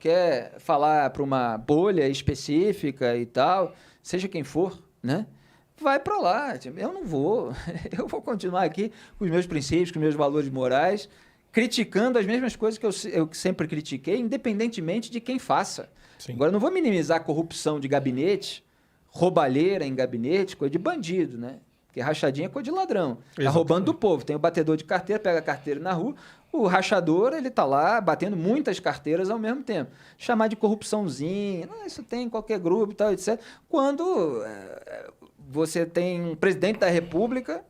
quer falar para uma bolha específica e tal, seja quem for, né? Vai para lá. Eu não vou. Eu vou continuar aqui com os meus princípios, com os meus valores morais, criticando as mesmas coisas que eu sempre critiquei, independentemente de quem faça. Sim. Agora, eu não vou minimizar a corrupção de gabinete, roubalheira em gabinete, coisa de bandido, né? Porque rachadinha é coisa de ladrão. Tá roubando do povo. Tem o batedor de carteira, pega a carteira na rua. O rachador, ele tá lá batendo muitas carteiras ao mesmo tempo. Chamar de corrupçãozinha, não, isso tem em qualquer grupo e tal, etc. Quando você tem um presidente da República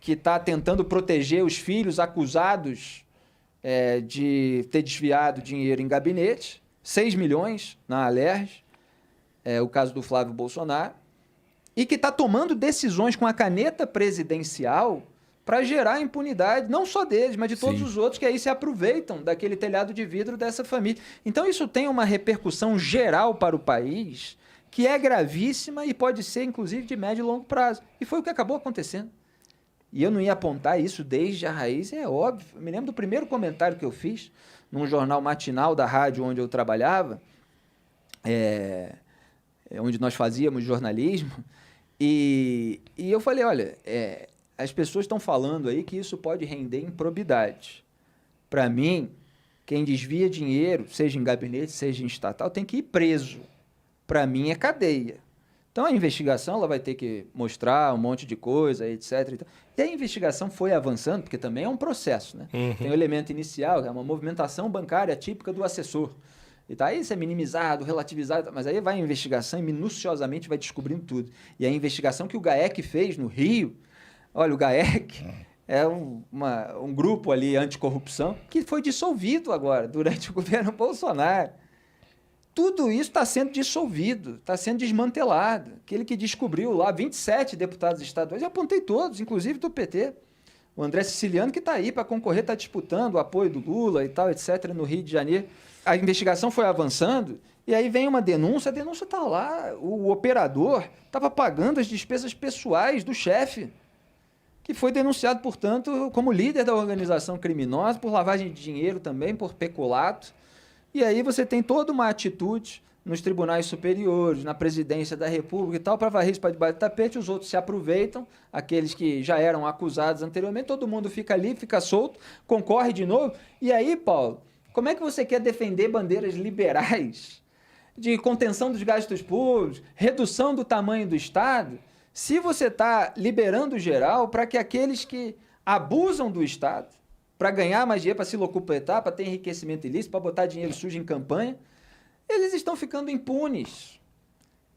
que está tentando proteger os filhos acusados de ter desviado dinheiro em gabinete, 6 milhões na Alerj, o caso do Flávio Bolsonaro, e que está tomando decisões com a caneta presidencial para gerar impunidade, não só deles, mas de todos os outros que aí se aproveitam daquele telhado de vidro dessa família. Então isso tem uma repercussão geral para o país que é gravíssima e pode ser, inclusive, de médio e longo prazo. E foi o que acabou acontecendo. E eu não ia apontar isso desde a raiz, é óbvio. Eu me lembro do primeiro comentário que eu fiz num jornal matinal da rádio onde eu trabalhava, onde nós fazíamos jornalismo, e eu falei, olha, as pessoas estão falando aí que isso pode render improbidade. Para mim, quem desvia dinheiro, seja em gabinete, seja em estatal, tem que ir preso. Para mim é cadeia. Então a investigação ela vai ter que mostrar um monte de coisa, etc. E a investigação foi avançando, porque também é um processo, né? Tem o elemento inicial, que é uma movimentação bancária típica do assessor. E tá, isso é minimizado, relativizado, mas aí vai a investigação e minuciosamente vai descobrindo tudo. E a investigação que o GAEC fez no Rio, olha, o GAEC é um grupo ali anticorrupção que foi dissolvido agora, durante o governo Bolsonaro. Tudo isso está sendo dissolvido, está sendo desmantelado. Aquele que descobriu lá 27 deputados estaduais, eu apontei todos, inclusive do PT. O André Siciliano, que está aí para concorrer, está disputando o apoio do Lula e tal, etc., no Rio de Janeiro. A investigação foi avançando e aí vem uma denúncia, a denúncia está lá, o operador estava pagando as despesas pessoais do chefe, que foi denunciado, portanto, como líder da organização criminosa, por lavagem de dinheiro também, por peculato. E aí você tem toda uma atitude nos tribunais superiores, na presidência da República e tal, para varrer isso para debaixo do tapete, os outros se aproveitam, aqueles que já eram acusados anteriormente, todo mundo fica ali, fica solto, concorre de novo. E aí, Paulo, como é que você quer defender bandeiras liberais de contenção dos gastos públicos, redução do tamanho do Estado, se você está liberando geral para que aqueles que abusam do Estado, para ganhar mais dinheiro, para se locupetar, para ter enriquecimento ilícito, para botar dinheiro sujo em campanha, eles estão ficando impunes.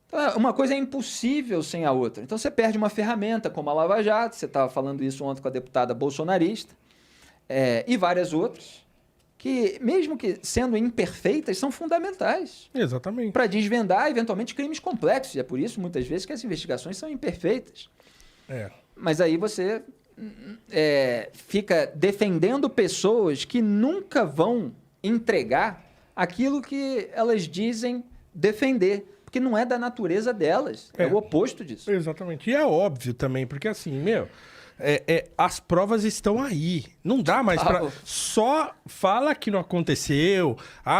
Então, uma coisa é impossível sem a outra. Então você perde uma ferramenta como a Lava Jato, você estava falando isso ontem com a deputada bolsonarista, e várias outras, que, mesmo que sendo imperfeitas, são fundamentais. Exatamente. Para desvendar, eventualmente, crimes complexos. E é por isso, muitas vezes, que as investigações são imperfeitas. Mas aí você fica defendendo pessoas que nunca vão entregar aquilo que elas dizem defender. Porque não é da natureza delas. É o oposto disso. Exatamente. E é óbvio também, porque assim, as provas estão aí. Não dá mais pra... Só fala que não aconteceu,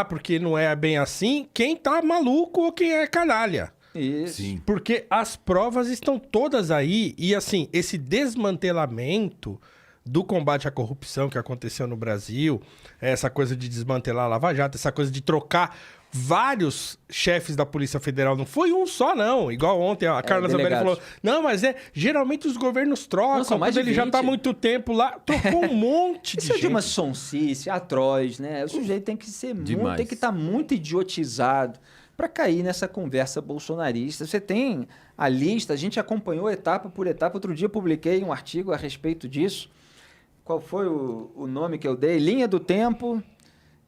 porque não é bem assim, quem tá maluco ou quem é canalha. Isso. Sim. Porque as provas estão todas aí e, assim, esse desmantelamento do combate à corrupção que aconteceu no Brasil, essa coisa de desmantelar a Lava Jato, essa coisa de trocar vários chefes da Polícia Federal, não foi um só, não. Igual ontem a Carla Zambelli falou, não, mas geralmente os governos trocam, quando ele já tá há muito tempo lá, trocou um monte de gente. Isso é de uma sonsice atroz, né? O sujeito tem que ser muito, tem que estar muito idiotizado para cair nessa conversa bolsonarista. Você tem a lista, a gente acompanhou etapa por etapa. Outro dia eu publiquei um artigo a respeito disso. Qual foi o nome que eu dei? Linha do Tempo,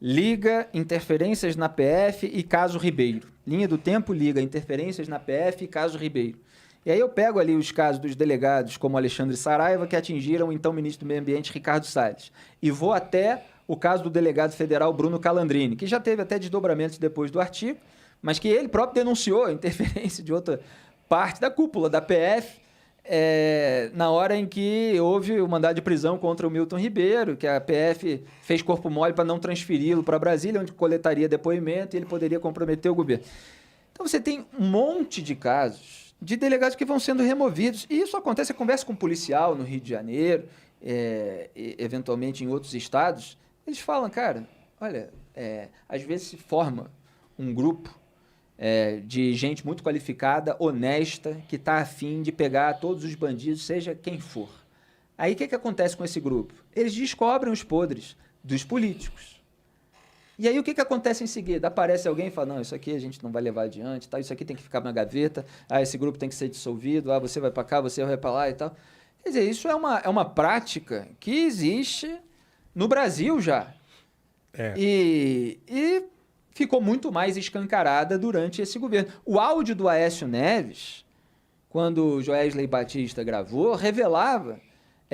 Liga, Interferências na PF e Caso Ribeiro. Linha do Tempo, Liga, Interferências na PF e Caso Ribeiro. E aí eu pego ali os casos dos delegados como Alexandre Saraiva, que atingiram o então ministro do Meio Ambiente, Ricardo Salles. E vou até o caso do delegado federal Bruno Calandrini, que já teve até desdobramentos depois do artigo, mas que ele próprio denunciou a interferência de outra parte da cúpula da PF na hora em que houve o mandado de prisão contra o Milton Ribeiro, que a PF fez corpo mole para não transferi-lo para Brasília, onde coletaria depoimento e ele poderia comprometer o governo. Então você tem um monte de casos de delegados que vão sendo removidos. E isso acontece, você conversa com um policial no Rio de Janeiro, eventualmente em outros estados, eles falam, cara, olha, às vezes se forma um grupo de gente muito qualificada, honesta, que está afim de pegar todos os bandidos, seja quem for. Aí o que acontece com esse grupo? Eles descobrem os podres dos políticos. E aí o que acontece em seguida? Aparece alguém e fala, não, isso aqui a gente não vai levar adiante, tá? Isso aqui tem que ficar na gaveta, esse grupo tem que ser dissolvido, você vai para cá, você vai para lá e tal. Quer dizer, isso é uma prática que existe no Brasil já. E ficou muito mais escancarada durante esse governo. O áudio do Aécio Neves, quando o Joesley Batista gravou, revelava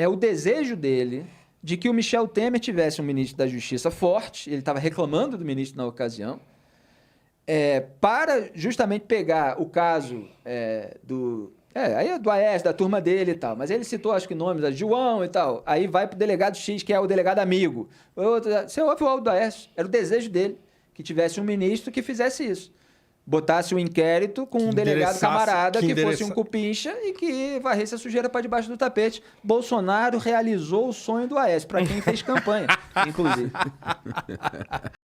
o desejo dele de que o Michel Temer tivesse um ministro da Justiça forte, ele estava reclamando do ministro na ocasião, para justamente pegar o caso do Aécio, da turma dele e tal. Mas ele citou, acho que nomes, da João e tal. Aí vai para o delegado X, que é o delegado amigo. Você ouve o áudio do Aécio, era o desejo dele que tivesse um ministro que fizesse isso. Botasse um inquérito com um delegado camarada que fosse um cupincha e que varresse a sujeira para debaixo do tapete. Bolsonaro realizou o sonho do Aécio, para quem fez campanha, inclusive.